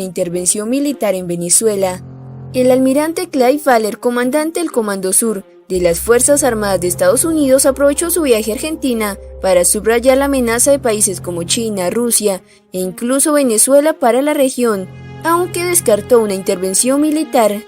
intervención militar en Venezuela. El almirante Clyde Faller, comandante del Comando Sur de las Fuerzas Armadas de Estados Unidos, aprovechó su viaje a Argentina para subrayar la amenaza de países como China, Rusia e incluso Venezuela para la región, aunque descartó una intervención militar.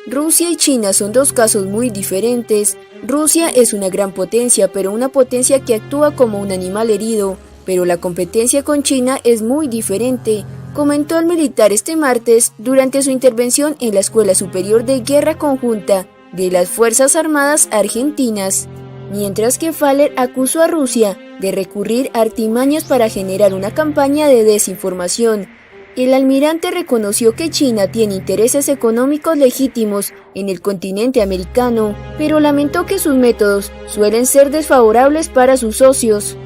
Rusia y China son dos casos muy diferentes. Rusia es una gran potencia, pero una potencia que actúa como un animal herido, pero la competencia con China es muy diferente, comentó el militar este martes durante su intervención en la Escuela Superior de Guerra Conjunta de las Fuerzas Armadas Argentinas, mientras que Faller acusó a Rusia de recurrir a artimañas para generar una campaña de desinformación. El almirante reconoció que China tiene intereses económicos legítimos en el continente americano, pero lamentó que sus métodos suelen ser desfavorables para sus socios.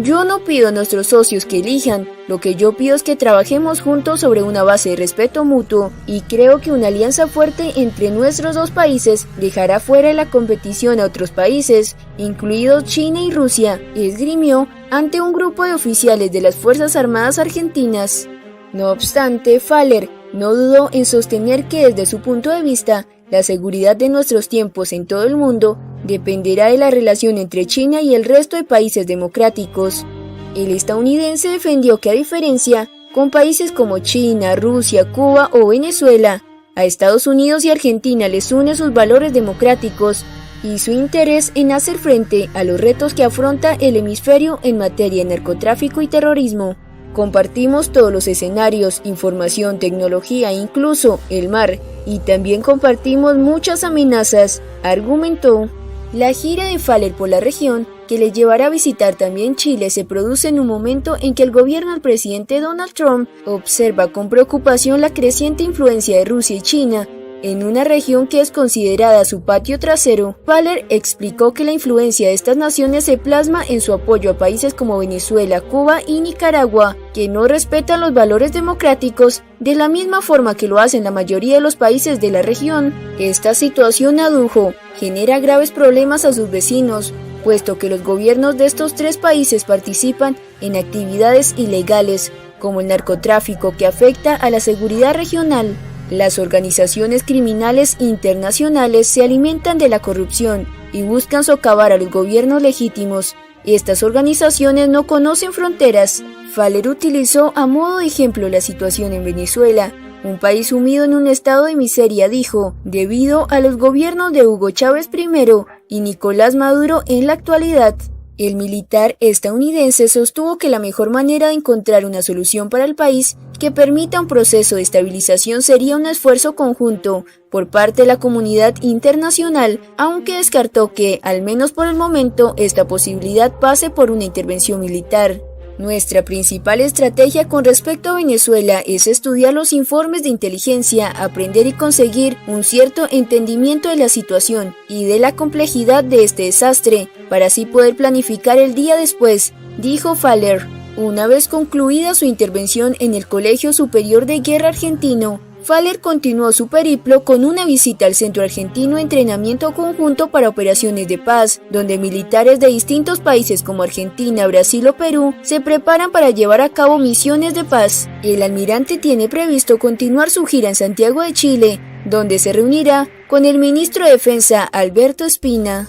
Yo no pido a nuestros socios que elijan, lo que yo pido es que trabajemos juntos sobre una base de respeto mutuo, y creo que una alianza fuerte entre nuestros dos países dejará fuera de la competición a otros países, incluidos China y Rusia, esgrimió ante un grupo de oficiales de las Fuerzas Armadas Argentinas. No obstante, Faller no dudó en sostener que desde su punto de vista, la seguridad de nuestros tiempos en todo el mundo dependerá de la relación entre China y el resto de países democráticos. El estadounidense defendió que, a diferencia con países como China, Rusia, Cuba o Venezuela, a Estados Unidos y Argentina les une sus valores democráticos y su interés en hacer frente a los retos que afronta el hemisferio en materia de narcotráfico y terrorismo. Compartimos todos los escenarios, información, tecnología, incluso el mar, y también compartimos muchas amenazas, argumentó. La gira de Faller por la región, que le llevará a visitar también Chile, se produce en un momento en que el gobierno del presidente Donald Trump observa con preocupación la creciente influencia de Rusia y China en una región que es considerada su patio trasero. Faller explicó que la influencia de estas naciones se plasma en su apoyo a países como Venezuela, Cuba y Nicaragua, que no respetan los valores democráticos de la misma forma que lo hacen la mayoría de los países de la región. Esta situación, adujo, genera graves problemas a sus vecinos, puesto que los gobiernos de estos tres países participan en actividades ilegales, como el narcotráfico, que afecta a la seguridad regional. Las organizaciones criminales internacionales se alimentan de la corrupción y buscan socavar a los gobiernos legítimos. Estas organizaciones no conocen fronteras. Faller utilizó a modo de ejemplo la situación en Venezuela, un país sumido en un estado de miseria, dijo, debido a los gobiernos de Hugo Chávez primero y Nicolás Maduro en la actualidad. El militar estadounidense sostuvo que la mejor manera de encontrar una solución para el país que permita un proceso de estabilización sería un esfuerzo conjunto por parte de la comunidad internacional, aunque descartó que, al menos por el momento, esta posibilidad pase por una intervención militar. Nuestra principal estrategia con respecto a Venezuela es estudiar los informes de inteligencia, aprender y conseguir un cierto entendimiento de la situación y de la complejidad de este desastre, para así poder planificar el día después, dijo Faller. Una vez concluida su intervención en el Colegio Superior de Guerra Argentino, Faller continuó su periplo con una visita al Centro Argentino de Entrenamiento Conjunto para Operaciones de Paz, donde militares de distintos países como Argentina, Brasil o Perú se preparan para llevar a cabo misiones de paz. El almirante tiene previsto continuar su gira en Santiago de Chile, donde se reunirá con el ministro de Defensa Alberto Espina.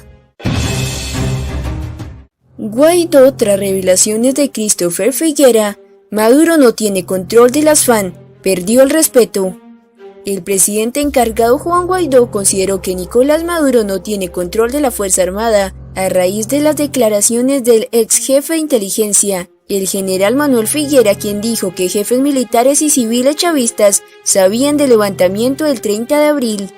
Guaidó tras revelaciones de Christopher Figuera, Maduro no tiene control de las FARC, perdió el respeto. El presidente encargado Juan Guaidó consideró que Nicolás Maduro no tiene control de la Fuerza Armada a raíz de las declaraciones del ex jefe de inteligencia, el general Manuel Figuera, quien dijo que jefes militares y civiles chavistas sabían del levantamiento del 30 de abril.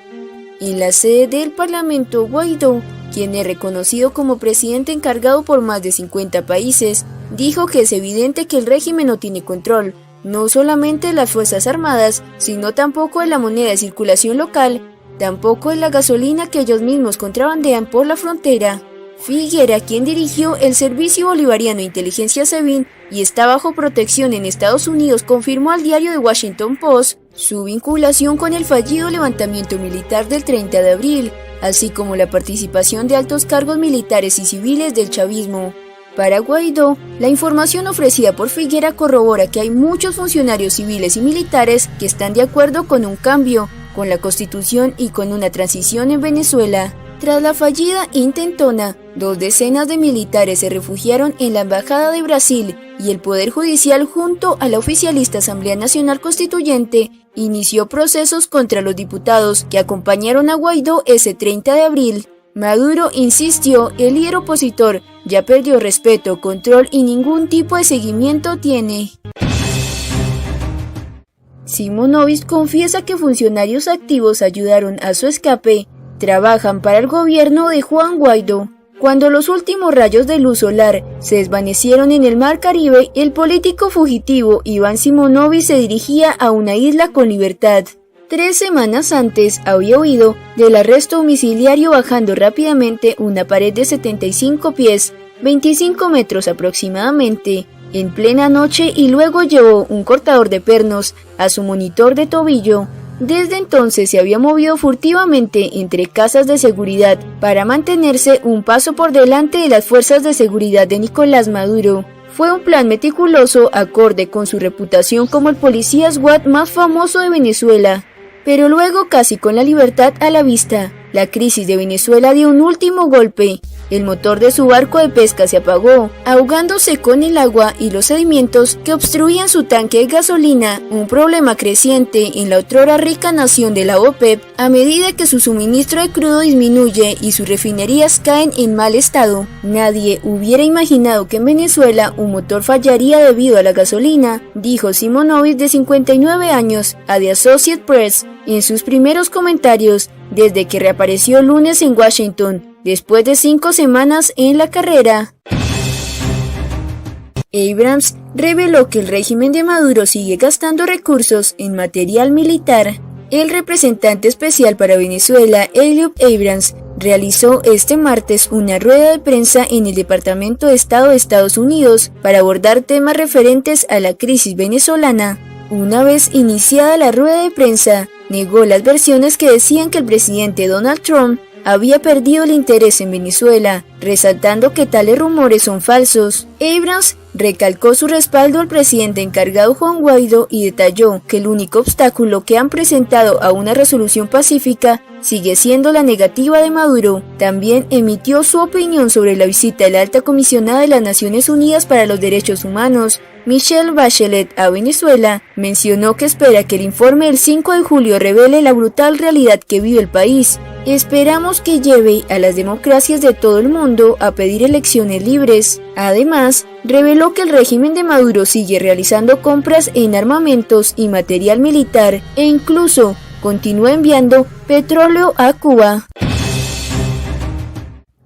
En la sede del Parlamento, Guaidó, quien es reconocido como presidente encargado por más de 50 países, dijo que es evidente que el régimen no tiene control, no solamente de las Fuerzas Armadas, sino tampoco de la moneda de circulación local, tampoco de la gasolina que ellos mismos contrabandean por la frontera. Figuera, quien dirigió el Servicio Bolivariano de Inteligencia SEBIN y está bajo protección en Estados Unidos, confirmó al diario The Washington Post su vinculación con el fallido levantamiento militar del 30 de abril, así como la participación de altos cargos militares y civiles del chavismo. Para Guaidó, la información ofrecida por Figuera corrobora que hay muchos funcionarios civiles y militares que están de acuerdo con un cambio, con la Constitución y con una transición en Venezuela. Tras la fallida intentona, 2 decenas de militares se refugiaron en la Embajada de Brasil y el Poder Judicial junto a la oficialista Asamblea Nacional Constituyente inició procesos contra los diputados que acompañaron a Guaidó ese 30 de abril. Maduro insistió, el líder opositor ya perdió respeto, control y ningún tipo de seguimiento tiene. Simonovic confiesa que funcionarios activos ayudaron a su escape, trabajan para el gobierno de Juan Guaidó. Cuando los últimos rayos de luz solar se desvanecieron en el Mar Caribe, el político fugitivo Iván Simonovic se dirigía a una isla con libertad. 3 semanas antes había huido del arresto domiciliario bajando rápidamente una pared de 75 pies, 25 metros aproximadamente, en plena noche y luego llevó un cortador de pernos a su monitor de tobillo. Desde entonces se había movido furtivamente entre casas de seguridad para mantenerse un paso por delante de las fuerzas de seguridad de Nicolás Maduro. Fue un plan meticuloso acorde con su reputación como el policía SWAT más famoso de Venezuela. Pero luego, casi con la libertad a la vista, la crisis de Venezuela dio un último golpe. El motor de su barco de pesca se apagó, ahogándose con el agua y los sedimentos que obstruían su tanque de gasolina, un problema creciente en la otrora rica nación de la OPEP a medida que su suministro de crudo disminuye y sus refinerías caen en mal estado. Nadie hubiera imaginado que en Venezuela un motor fallaría debido a la gasolina, dijo Simonovic, de 59 años, a The Associated Press en sus primeros comentarios desde que reapareció el lunes en Washington, después de 5 semanas en la carrera. Abrams reveló que el régimen de Maduro sigue gastando recursos en material militar. El representante especial para Venezuela, Elliot Abrams, realizó este martes una rueda de prensa en el Departamento de Estado de Estados Unidos para abordar temas referentes a la crisis venezolana. Una vez iniciada la rueda de prensa, negó las versiones que decían que el presidente Donald Trump había perdido el interés en Venezuela, resaltando que tales rumores son falsos. Abrams recalcó su respaldo al presidente encargado Juan Guaidó y detalló que el único obstáculo que han presentado a una resolución pacífica sigue siendo la negativa de Maduro. También emitió su opinión sobre la visita de la alta comisionada de las Naciones Unidas para los Derechos Humanos, Michelle Bachelet, a Venezuela. Mencionó que espera que el informe del 5 de julio revele la brutal realidad que vive el país. Esperamos que lleve a las democracias de todo el mundo a pedir elecciones libres. Además, reveló que el régimen de Maduro sigue realizando compras en armamentos y material militar e incluso continúa enviando petróleo a Cuba.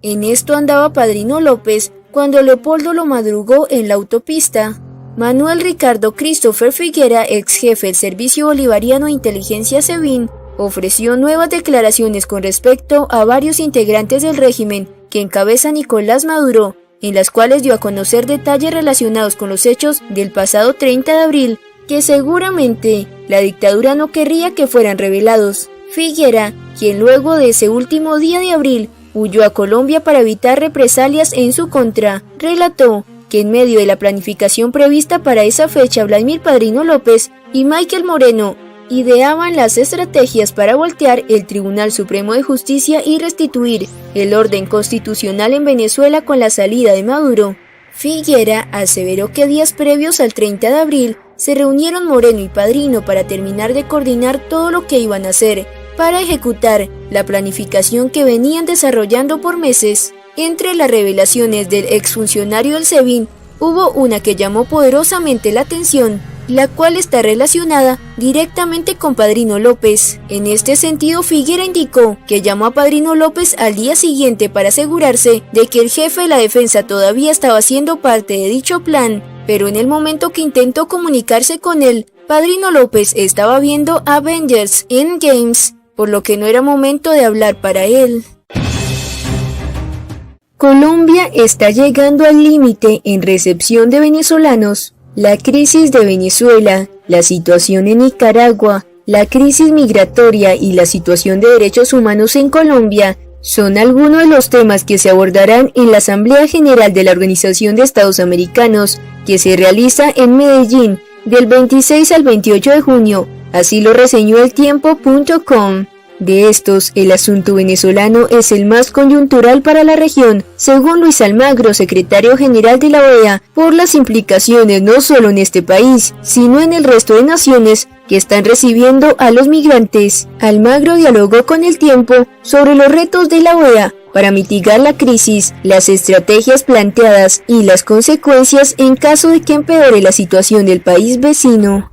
En esto andaba Padrino López cuando Leopoldo lo madrugó en la autopista. Manuel Ricardo Christopher Figuera, ex jefe del Servicio Bolivariano de Inteligencia SEBIN, ofreció nuevas declaraciones con respecto a varios integrantes del régimen que encabeza Nicolás Maduro, en las cuales dio a conocer detalles relacionados con los hechos del pasado 30 de abril, que seguramente la dictadura no querría que fueran revelados. Figuera, quien luego de ese último día de abril huyó a Colombia para evitar represalias en su contra, relató que en medio de la planificación prevista para esa fecha, Vladimir Padrino López y Michael Moreno ideaban las estrategias para voltear el Tribunal Supremo de Justicia y restituir el orden constitucional en Venezuela con la salida de Maduro. Figuera aseveró que días previos al 30 de abril se reunieron Moreno y Padrino para terminar de coordinar todo lo que iban a hacer para ejecutar la planificación que venían desarrollando por meses. Entre las revelaciones del exfuncionario del SEBIN hubo una que llamó poderosamente la atención, la cual está relacionada directamente con Padrino López. En este sentido, Figuera indicó que llamó a Padrino López al día siguiente para asegurarse de que el jefe de la defensa todavía estaba siendo parte de dicho plan, pero en el momento que intentó comunicarse con él, Padrino López estaba viendo Avengers Endgame, por lo que no era momento de hablar para él. Colombia está llegando al límite en recepción de venezolanos. La crisis de Venezuela, la situación en Nicaragua, la crisis migratoria y la situación de derechos humanos en Colombia son algunos de los temas que se abordarán en la Asamblea General de la Organización de Estados Americanos, que se realiza en Medellín del 26 al 28 de junio, así lo reseñó eltiempo.com. De estos, el asunto venezolano es el más coyuntural para la región, según Luis Almagro, secretario general de la OEA, por las implicaciones no solo en este país, sino en el resto de naciones que están recibiendo a los migrantes. Almagro dialogó con El Tiempo sobre los retos de la OEA para mitigar la crisis, las estrategias planteadas y las consecuencias en caso de que empeore la situación del país vecino.